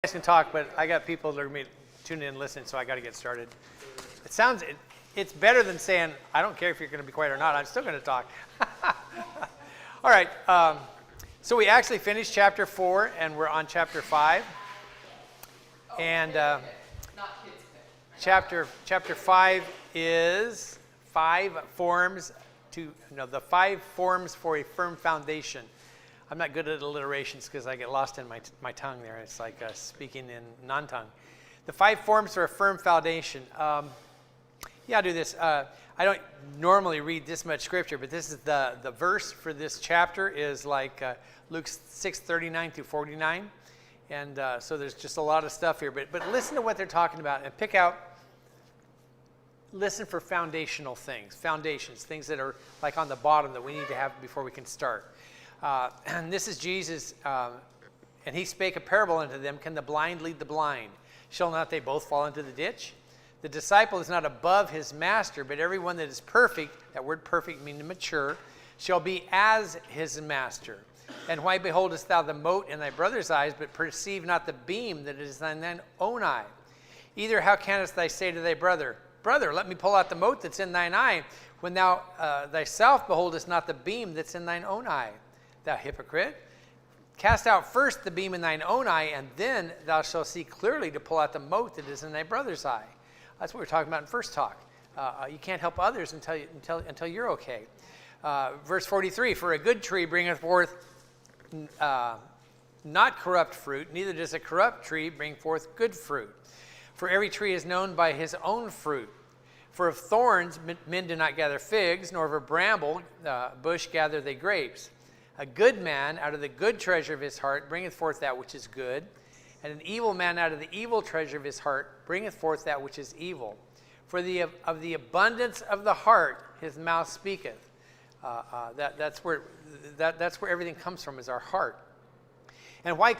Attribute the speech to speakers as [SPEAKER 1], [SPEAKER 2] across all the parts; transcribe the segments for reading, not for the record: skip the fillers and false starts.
[SPEAKER 1] guys can talk, but I got people that are going to be tuning in and listening, so I got to get started. It's better than saying, I don't care if you're going to be quiet or not, I'm still going to talk. All right, so we actually finished chapter 4, and we're on chapter 5. And chapter 5 is the 5 forms for a firm foundation. I'm not good at alliterations because I get lost in my tongue there. It's like speaking in non-tongue. The 5 forms for a firm foundation. I'll do this. I don't normally read this much scripture, but this is the verse for this chapter is like Luke 6:39 through 49. And so there's just a lot of stuff here. But listen to what they're talking about and listen for foundational things, things that are like on the bottom that we need to have before we can start. And this is Jesus, and he spake a parable unto them, can the blind lead the blind? Shall not they both fall into the ditch? The disciple is not above his master, but everyone that is perfect, that word perfect meaning mature, shall be as his master. And why beholdest thou the mote in thy brother's eyes, but perceive not the beam that is in thine own eye? Either how canst thou say to thy brother, Brother, let me pull out the mote that's in thine eye, when thou thyself beholdest not the beam that's in thine own eye? Thou hypocrite, cast out first the beam in thine own eye, and then thou shalt see clearly to pull out the mote that is in thy brother's eye. That's what we were talking about in first talk. You can't help others until you're okay. Verse 43, for a good tree bringeth forth not corrupt fruit, neither does a corrupt tree bring forth good fruit. For every tree is known by his own fruit. For of thorns men do not gather figs, nor of a bramble bush gather they grapes. A good man out of the good treasure of his heart bringeth forth that which is good, and an evil man out of the evil treasure of his heart bringeth forth that which is evil. For of the abundance of the heart his mouth speaketh. That's where everything comes from, is our heart. And why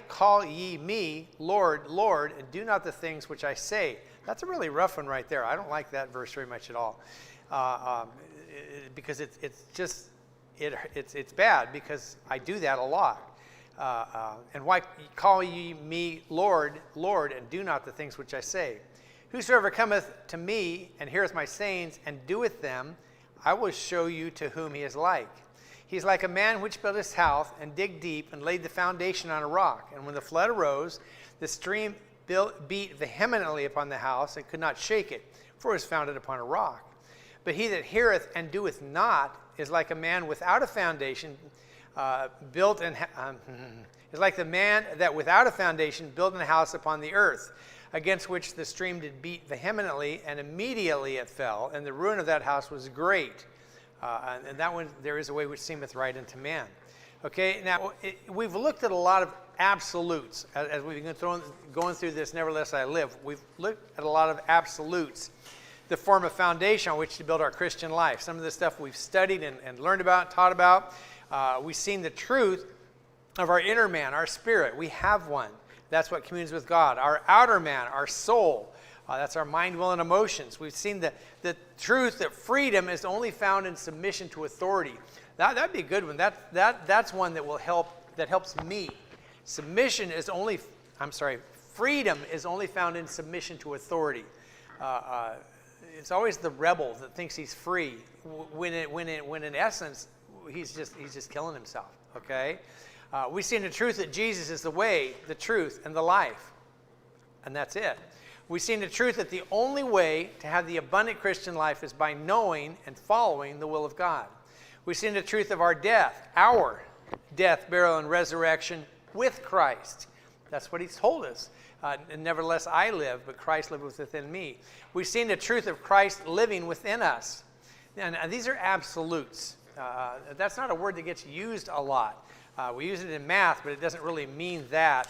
[SPEAKER 1] call ye me Lord, Lord, and do not the things which I say? That's a really rough one right there. I don't like that verse very much at all, because it's bad, because I do that a lot. And why call ye me Lord, Lord, and do not the things which I say? Whosoever cometh to me and heareth my sayings and doeth them, I will show you to whom he is like. He is like a man which built his house and digged deep and laid the foundation on a rock. And when the flood arose, the stream beat vehemently upon the house and could not shake it, for it was founded upon a rock. But he that heareth and doeth not is like a man without a foundation is like the man that without a foundation built a house upon the earth, against which the stream did beat vehemently, and immediately it fell, and the ruin of that house was great. And that one, there is a way which seemeth right unto man. Okay, now we've looked at a lot of absolutes as we've been going through this Nevertheless I Live. We've looked at a lot of absolutes, the form of foundation on which to build our Christian life. Some of the stuff we've studied and learned about, taught about. We've seen the truth of our inner man, our spirit. We have one. That's what communes with God. Our outer man, our soul. That's our mind, will, and emotions. We've seen the truth that freedom is only found in submission to authority. That'd be a good one. That's one that will help. That helps me. Freedom is only found in submission to authority. It's always the rebel that thinks he's free, when in essence he's just killing himself. Okay, we've seen the truth that Jesus is the way, the truth, and the life, and that's it. We've seen the truth that the only way to have the abundant Christian life is by knowing and following the will of God. We've seen the truth of our death, burial, and resurrection with Christ. That's what he's told us. And nevertheless I live, but Christ liveth within me. We've seen the truth of Christ living within us. And these are absolutes. That's not a word that gets used a lot. We use it in math, but it doesn't really mean that,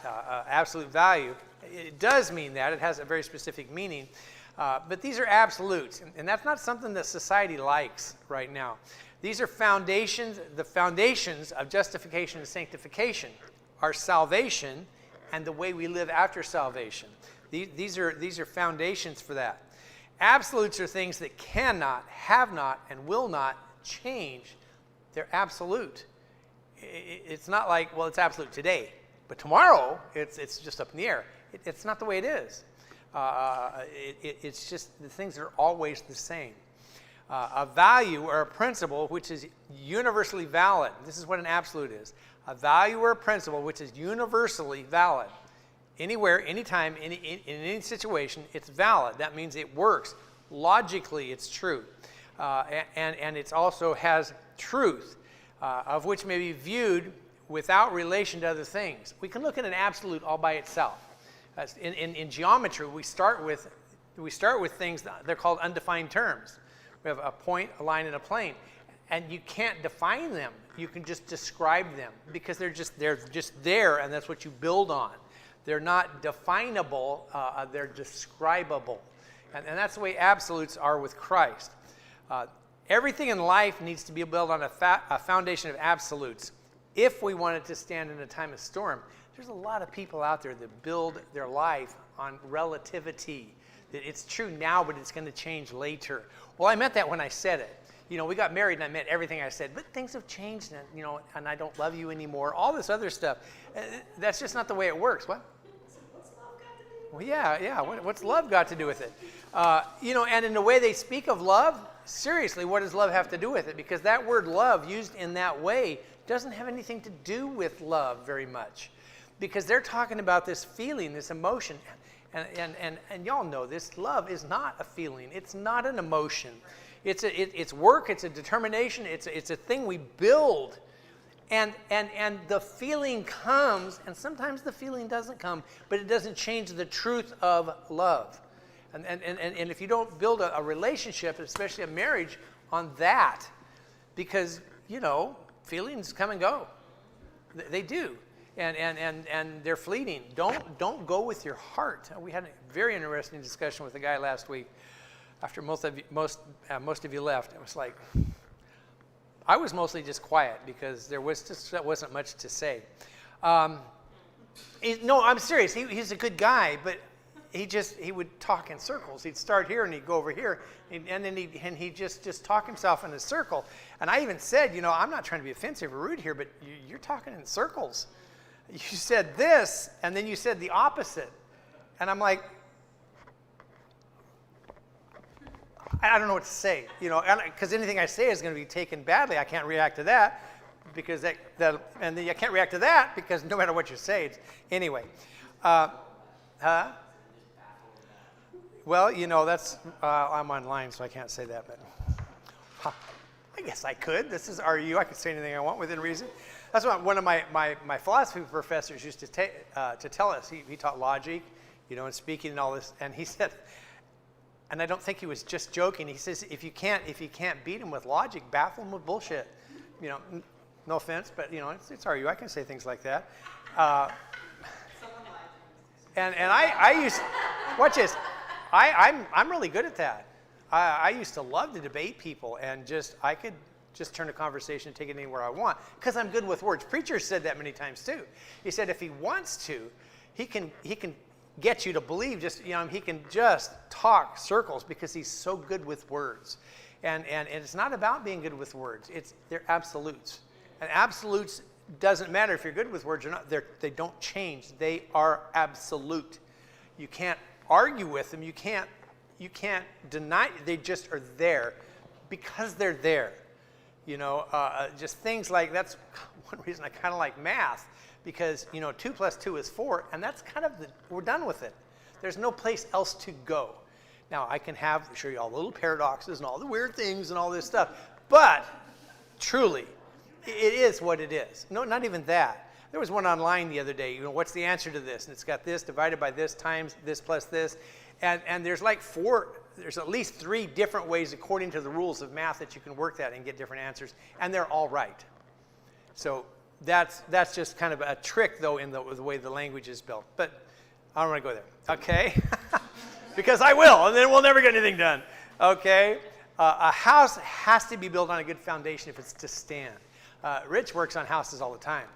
[SPEAKER 1] absolute value. It does mean that. It has a very specific meaning. But these are absolutes. And that's not something that society likes right now. These are foundations, the foundations of justification and sanctification, our salvation, and the way we live after salvation. These are foundations for that. Absolutes are things that cannot, have not, and will not change. They're absolute. It's not like, well, it's absolute today. But tomorrow, it's just up in the air. It's not the way it is. It's just the things are always the same. A value or a principle which is universally valid. This is what an absolute is. A value or a principle which is universally valid. Anywhere, anytime, in any situation, it's valid. That means it works. Logically, it's true. And it also has truth, of which may be viewed without relation to other things. We can look at an absolute all by itself. In geometry, we start with things they're called undefined terms. We have a point, a line, and a plane, and you can't define them. You can just describe them because they're just there, and that's what you build on. They're not definable; they're describable, and that's the way absolutes are with Christ. Everything in life needs to be built on a foundation of absolutes. If we want it to stand in a time of storm, there's a lot of people out there that build their life on relativity. That it's true now, but it's going to change later. Well, I meant that when I said it. You know, we got married and I meant everything I said, but things have changed and, you know, and I don't love you anymore. All this other stuff. That's just not the way it works. What?
[SPEAKER 2] What's love got to do with
[SPEAKER 1] Well,
[SPEAKER 2] it?
[SPEAKER 1] yeah. What's love got to do with it? You know, and in the way they speak of love, seriously, what does love have to do with it? Because that word love used in that way doesn't have anything to do with love very much. Because they're talking about this feeling, this emotion. And y'all know this, love is not a feeling. It's not an emotion. It's work, it's a determination, it's a thing we build. And the feeling comes, and sometimes the feeling doesn't come, but it doesn't change the truth of love. And if you don't build a relationship, especially a marriage, on that, because, you know, feelings come and go. They do. And they're fleeting. Don't go with your heart. We had a very interesting discussion with a guy last week. After most of you left, it was like I was mostly just quiet because there wasn't much to say. No, I'm serious. He's a good guy, but he would talk in circles. He'd start here and he'd go over here, and then he'd just talk himself in a circle. And I even said, you know, I'm not trying to be offensive or rude here, but you're talking in circles. You said this, and then you said the opposite. And I'm like, I don't know what to say, you know, because anything I say is going to be taken badly. I can't react to that because and then I can't react to that because no matter what you say, anyway. Well, you know, that's I'm online, so I can't say that, but I guess I could. This is RU. I could say anything I want within reason. That's what one of my philosophy professors used to tell us. He taught logic, you know, and speaking and all this. And he said, and I don't think he was just joking. He says, if you can't beat him with logic, baffle him with bullshit. You know, no offense, but you know, it's RU. I can say things like that. And I used, watch this. I'm really good at that. I used to love to debate people, and I could just turn a conversation and take it anywhere I want because I'm good with words. Preachers said that many times too. He said if he wants to, he can get you to believe. Just, you know, he can just talk circles because he's so good with words. And it's not about being good with words. They're absolutes. And absolutes doesn't matter if you're good with words or not. They don't change. They are absolute. You can't argue with them. You can't deny. They just are there because they're there. You know, just things like that's one reason I kind of like math because, you know, 2 + 2 is 4, and that's kind of we're done with it. There's no place else to go. Now, I can show you all the little paradoxes and all the weird things and all this stuff, but truly, it is what it is. No, not even that. There was one online the other day, you know, what's the answer to this? And it's got this divided by this times this plus this, and there's like there's at least 3 different ways according to the rules of math that you can work that and get different answers, and they're all right. So that's just kind of a trick, though, in the way the language is built. But I don't want to go there, okay? Because I will, and then we'll never get anything done, okay? A house has to be built on a good foundation if it's to stand. Rich works on houses all the time.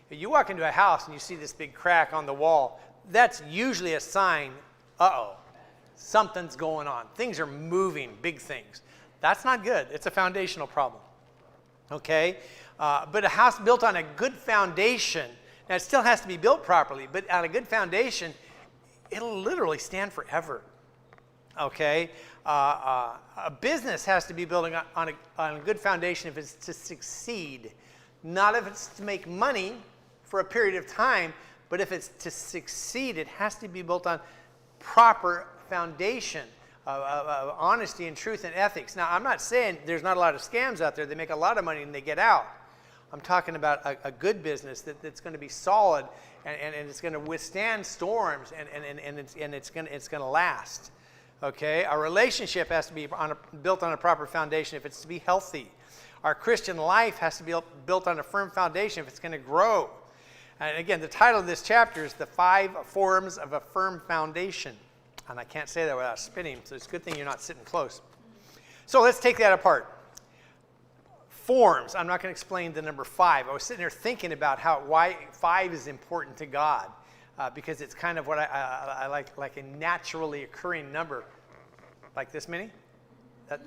[SPEAKER 1] If you walk into a house and you see this big crack on the wall, that's usually a sign, uh-oh. Something's going on. Things are moving, big things. That's not good. It's a foundational problem. Okay? But a house built on a good foundation Now, it still has to be built properly, but on a good foundation, it'll literally stand forever. Okay? A business has to be building on a good foundation if it's to succeed. Not if it's to make money for a period of time, but if it's to succeed, it has to be built on proper foundation of honesty and truth and ethics. Now, I'm not saying there's not a lot of scams out there. They make a lot of money and they get out. I'm talking about a good business that's going to be solid and it's going to withstand storms and it's going to last. Okay? Our relationship has to be built on a proper foundation if it's to be healthy. Our Christian life has to be built on a firm foundation if it's going to grow. And again, the title of this chapter is The 5 Forms of a Firm Foundation. And I can't say that without spinning, so it's a good thing you're not sitting close. So let's take that apart. Forms. I'm not going to explain the number 5. I was sitting there thinking about why 5 is important to God, because it's kind of what I like a naturally occurring number, like this many,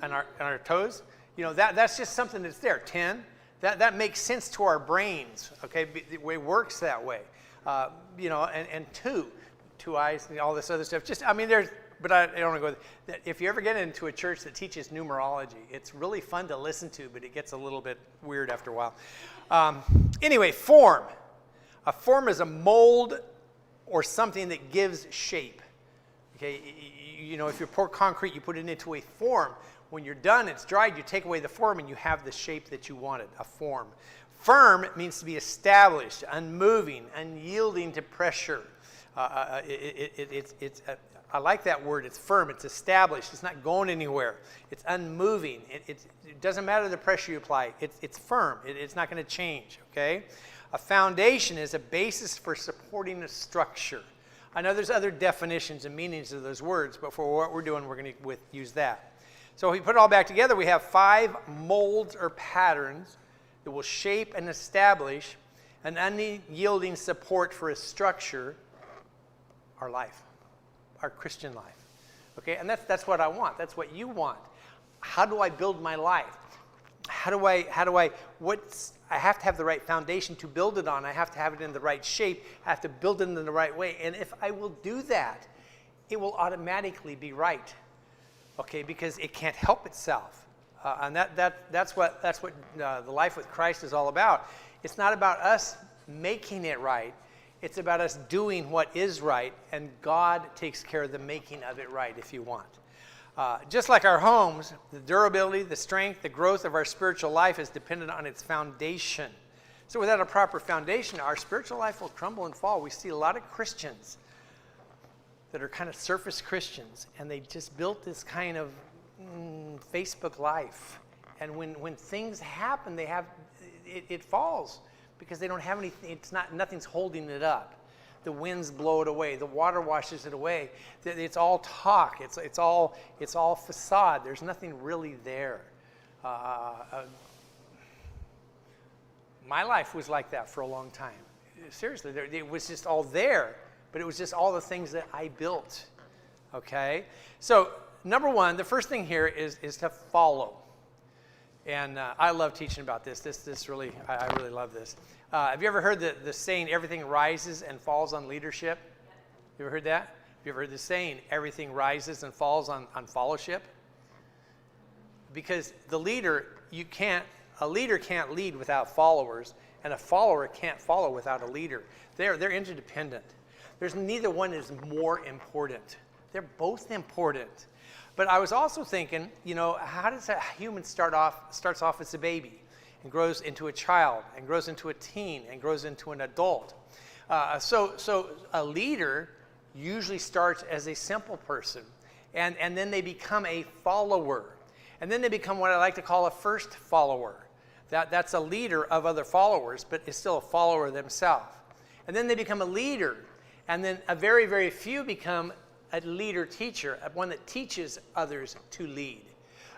[SPEAKER 1] on our toes. You know, that's just something that's there. 10. That makes sense to our brains. Okay, it works that way. You know, and 2 eyes, and all this other stuff. Just, I mean, but I don't want to go. If you ever get into a church that teaches numerology, it's really fun to listen to, but it gets a little bit weird after a while. Anyway, form. A form is a mold or something that gives shape. Okay, you know, if you pour concrete, you put it into a form. When you're done, it's dried, you take away the form, and you have the shape that you wanted, a form. Firm means to be established, unmoving, unyielding to pressure. I like that word. It's firm. It's established. It's not going anywhere. It's unmoving. It doesn't matter the pressure you apply. It's firm. It's not going to change. Okay? A foundation is a basis for supporting a structure. I know there's other definitions and meanings of those words, but for what we're doing, we're going to use that. So if we put it all back together, we have 5 molds or patterns that will shape and establish an unyielding support for a structure, our life, our Christian life. Okay, and that's what I want. That's what you want. How do I build my life? I have to have the right foundation to build it on. I have to have it in the right shape. I have to build it in the right way. And if I will do that, it will automatically be right. Okay, because it can't help itself. And that's what the life with Christ is all about. It's not about us making it right. It's about us doing what is right, and God takes care of the making of it right if you want. Just like our homes, the durability, the strength, the growth of our spiritual life is dependent on its foundation. So without a proper foundation, our spiritual life will crumble and fall. We see a lot of Christians that are kind of surface Christians, and they just built this kind of Facebook life. And when things happen, it falls because they don't have anything. Nothing's holding it up. The winds blow it away. The water washes it away. It's all talk. It's all facade. There's nothing really there. My life was like that for a long time. Seriously, it was just all there. But it was just all the things that I built, okay? So, number 1, the first thing here is to follow. And I love teaching about this. This really, I really love this. Have you ever heard the saying, everything rises and falls on leadership? You ever heard that? Have you ever heard the saying, everything rises and falls on fellowship? Because a leader can't lead without followers, and a follower can't follow without a leader. They're interdependent. There's neither one is more important. They're both important. But I was also thinking, you know, how does a human starts off as a baby and grows into a child and grows into a teen and grows into an adult? So a leader usually starts as a simple person, and then they become a follower. And then they become what I like to call a first follower. That's a leader of other followers, but is still a follower themselves. And then they become a leader. And then a very, very few become a leader-teacher, one that teaches others to lead.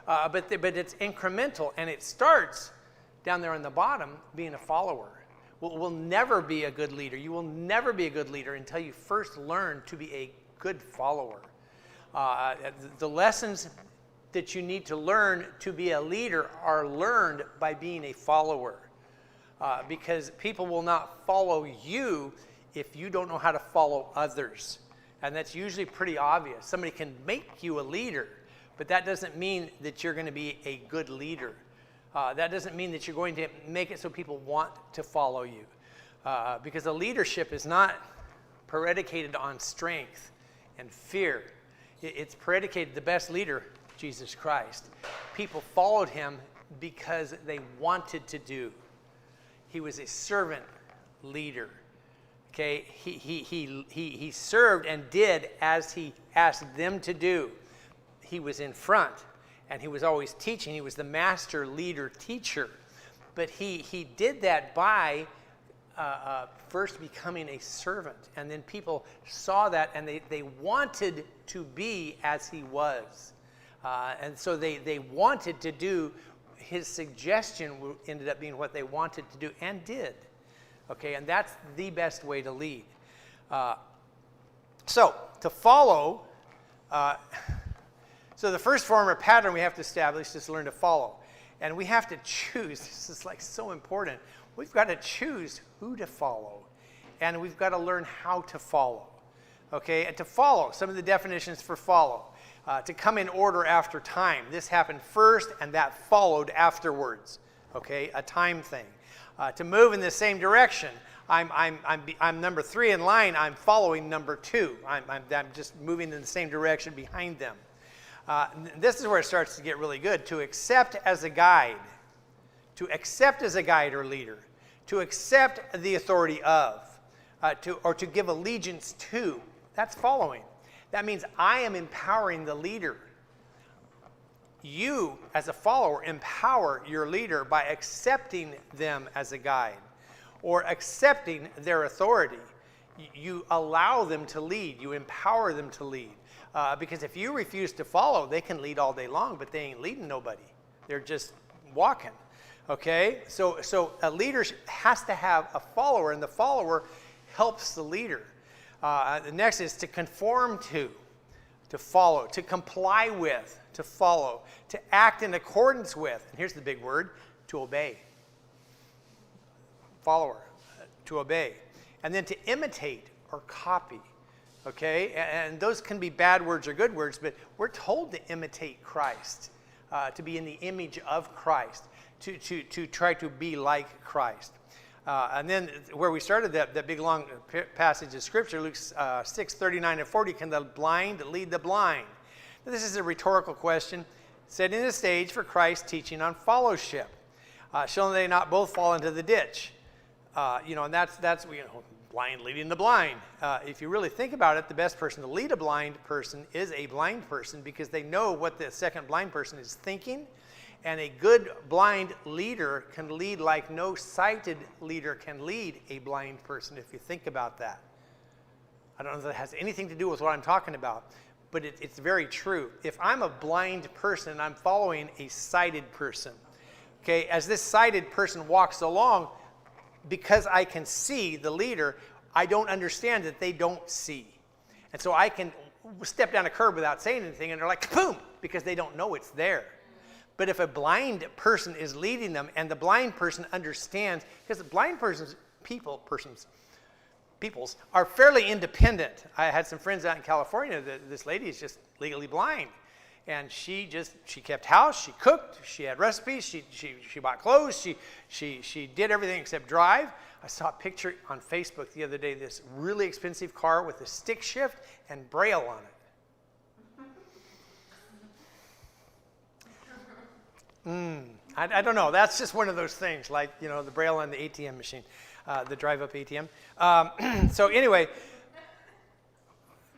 [SPEAKER 1] But it's incremental, and it starts down there on the bottom being a follower. Will never be a good leader. You will never be a good leader until you first learn to be a good follower. The lessons that you need to learn to be a leader are learned by being a follower. because people will not follow you if you don't know how to follow others. And that's usually pretty obvious. Somebody can make you a leader, but that doesn't mean that you're going to be a good leader. That doesn't mean that you're going to make it so people want to follow you. Because the leadership is not predicated on strength and fear. It's predicated, the best leader, Jesus Christ. People followed him because they wanted to do. He was a servant leader. Okay, he served and did as he asked them to do. He was in front, and he was always teaching. He was the master leader teacher. But he did that by first becoming a servant. And then people saw that, and they wanted to be as he was. And so they wanted to do. His suggestion ended up being what they wanted to do and did. Okay, and that's the best way to lead. So to follow, so the first form or pattern we have to establish is to learn to follow. And we have to choose. This is like so important. We've got to choose who to follow. And we've got to learn how to follow. Okay, and to follow, some of the definitions for follow. To come in order after time. This happened first and that followed afterwards. Okay, a time thing. To move in the same direction. I'm number 3 in line. I'm following number 2. I'm just moving in the same direction behind them. This is where it starts to get really good. To accept as a guide. To accept as a guide or leader. To accept the authority of. Or to give allegiance to. That's following. That means I am empowering the leader. You, as a follower, empower your leader by accepting them as a guide or accepting their authority. You allow them to lead. You empower them to lead. Because if you refuse to follow, they can lead all day long, but they ain't leading nobody. They're just walking. Okay? So a leader has to have a follower, and the follower helps the leader. The next is to conform to follow, to comply with, to follow, to act in accordance with, and here's the big word, to obey. Follower, to obey. And then to imitate or copy, okay? And those can be bad words or good words, but we're told to imitate Christ, to be in the image of Christ, to try to be like Christ. And then where we started that big long passage of Scripture, Luke 6:39 and 40, can the blind lead the blind? Now, this is a rhetorical question, setting the stage for Christ's teaching on fellowship. Shall they not both fall into the ditch? And that's blind leading the blind. If you really think about it, the best person to lead a blind person is a blind person because they know what the second blind person is thinking. And a good blind leader can lead like no sighted leader can lead a blind person, if you think about that. I don't know if that has anything to do with what I'm talking about, but it's very true. If I'm a blind person and I'm following a sighted person, okay, as this sighted person walks along, because I can see the leader, I don't understand that they don't see. And so I can step down a curb without saying anything, and they're like, boom, because they don't know it's there. But if a blind person is leading them and the blind person understands, because the blind peoples are fairly independent. I had some friends out in California. This lady is just legally blind. And she kept house, she cooked, she had recipes, she bought clothes, she did everything except drive. I saw a picture on Facebook the other day, this really expensive car with a stick shift and Braille on it. I don't know. That's just one of those things, like, the Braille on the ATM machine, the drive-up ATM. So anyway,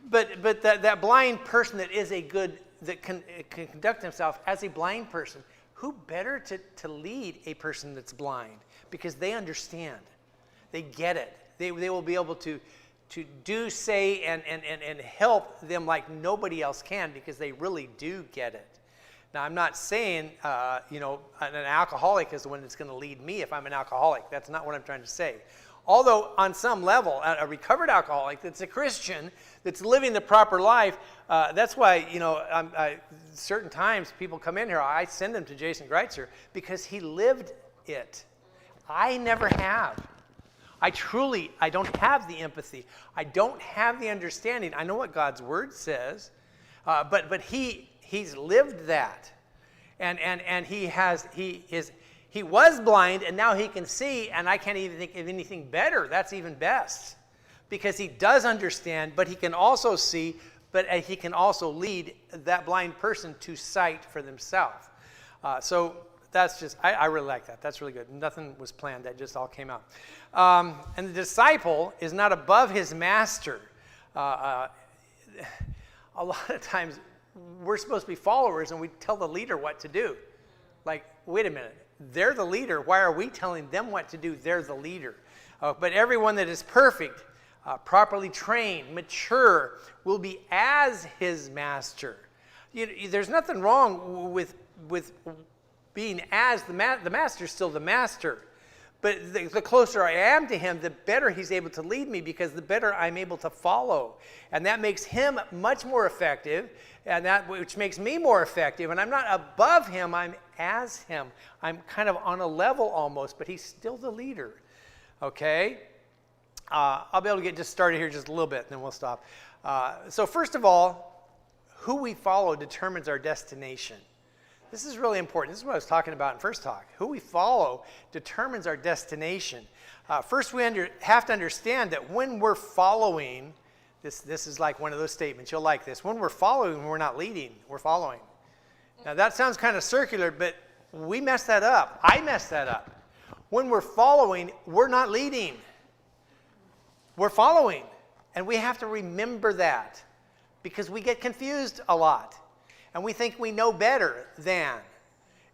[SPEAKER 1] but that blind person that can conduct himself as a blind person, who better to lead a person that's blind? Because they understand. They get it. They will be able to do, say, and help them like nobody else can because they really do get it. Now, I'm not saying, an alcoholic is the one that's going to lead me if I'm an alcoholic. That's not what I'm trying to say. Although, on some level, a recovered alcoholic that's a Christian, that's living the proper life, that's why, certain times people come in here, I send them to Jason Greitzer because he lived it. I never have. I don't have the empathy. I don't have the understanding. I know what God's word says, but he's lived that. And he was blind, and now he can see, and I can't even think of anything better. That's even best. Because he does understand, but he can also see, but he can also lead that blind person to sight for themselves. So that's just, I really like that. That's really good. Nothing was planned. That just all came out. And the disciple is not above his master. A lot of times, we're supposed to be followers, and we tell the leader what to do. Like, wait a minute. They're the leader. Why are we telling them what to do? They're the leader. But everyone that is perfect, properly trained, mature, will be as his master. There's nothing wrong with being as the master is still the master. But the closer I am to him, the better he's able to lead me, because the better I'm able to follow. And that makes him much more effective, and that which makes me more effective. And I'm not above him, I'm as him. I'm kind of on a level almost, but he's still the leader. Okay? I'll be able to get just started here just a little bit, and then we'll stop. So first of all, who we follow determines our destination. This is really important. This is what I was talking about in First Talk. Who we follow determines our destination. First, we have to understand that when we're following, this is like one of those statements. You'll like this. When we're following, we're not leading. We're following. Now, that sounds kind of circular, but we mess that up. I mess that up. When we're following, we're not leading. We're following. And we have to remember that, because we get confused a lot. And we think we know better than.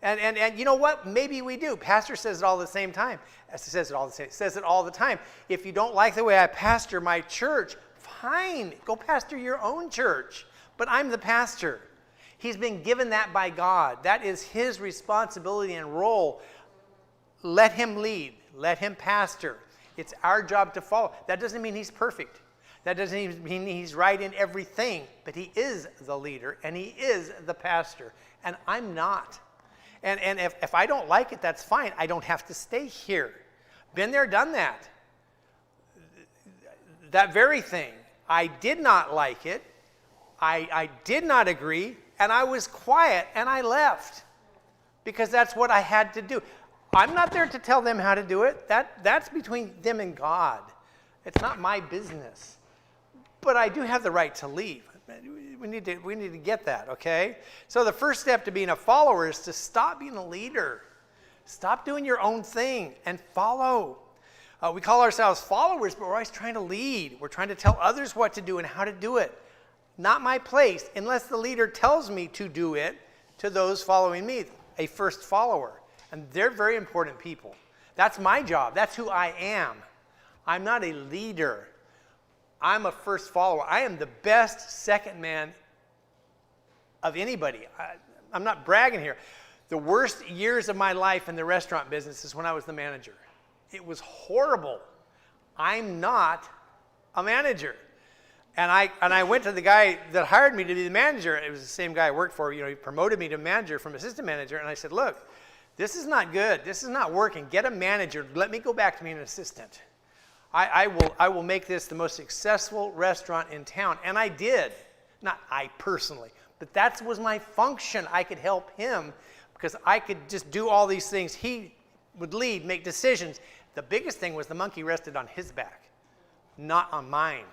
[SPEAKER 1] And you know what? Maybe we do. Pastor says it all the same time. Says it all the time. If you don't like the way I pastor my church, fine. Go pastor your own church. But I'm the pastor. He's been given that by God. That is his responsibility and role. Let him lead. Let him pastor. It's our job to follow. That doesn't mean he's perfect. That doesn't even mean he's right in everything, but he is the leader, and he is the pastor, and I'm not. And if I don't like it, that's fine. I don't have to stay here. Been there, done that. That very thing. I did not like it. I did not agree, and I was quiet, and I left, because that's what I had to do. I'm not there to tell them how to do it. That's between them and God. It's not my business. But I do have the right to leave. We need to get that, okay? So the first step to being a follower is to stop being a leader. Stop doing your own thing and follow. We call ourselves followers, but we're always trying to lead. We're trying to tell others what to do and how to do it. Not my place, unless the leader tells me to do it to those following me, a first follower. And they're very important people. That's my job. That's who I am. I'm not a leader. I'm a first follower. I am the best second man of anybody. I'm not bragging here. The worst years of my life in the restaurant business is when I was the manager. It was horrible. I'm not a manager. And I went to the guy that hired me to be the manager. It was the same guy I worked for. He promoted me to manager from assistant manager. And I said, look, this is not good. This is not working. Get a manager. Let me go back to being an assistant. I will make this the most successful restaurant in town. And I did. Not I personally, but that was my function. I could help him because I could just do all these things. He would lead, make decisions. The biggest thing was the monkey rested on his back, not on mine.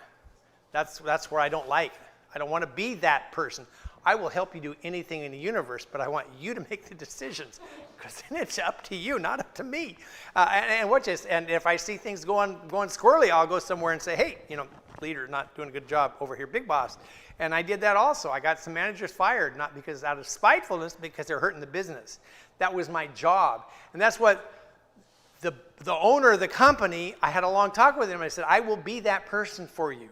[SPEAKER 1] That's where I don't like. I don't want to be that person. I will help you do anything in the universe, but I want you to make the decisions, because then it's up to you, not up to me. And if I see things going squirrely, I'll go somewhere and say, hey, leader, not doing a good job over here, big boss. And I did that also. I got some managers fired, not because out of spitefulness, because they're hurting the business. That was my job. And that's what the owner of the company, I had a long talk with him. I said, I will be that person for you.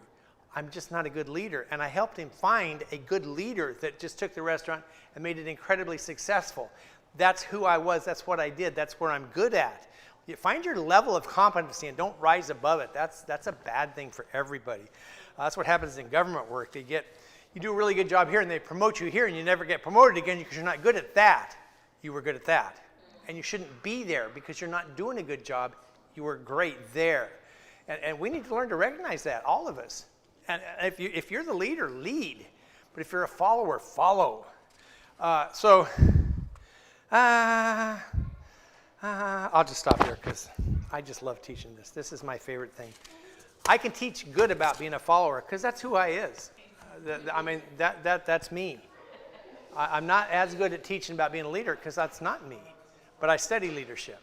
[SPEAKER 1] I'm just not a good leader. And I helped him find a good leader that just took the restaurant and made it incredibly successful. That's who I was. That's what I did. That's where I'm good at. You find your level of competency and don't rise above it. That's a bad thing for everybody. That's what happens in government work. You do a really good job here and they promote you here and you never get promoted again because you're not good at that. You were good at that. and you shouldn't be there because you're not doing a good job. You were great there. And we need to learn to recognize that, all of us. And if you're the leader, lead. But if you're a follower, follow. I'll just stop here because I just love teaching this. This is my favorite thing. I can teach good about being a follower because that's who I is. That's me. I'm not as good at teaching about being a leader because that's not me. But I study leadership.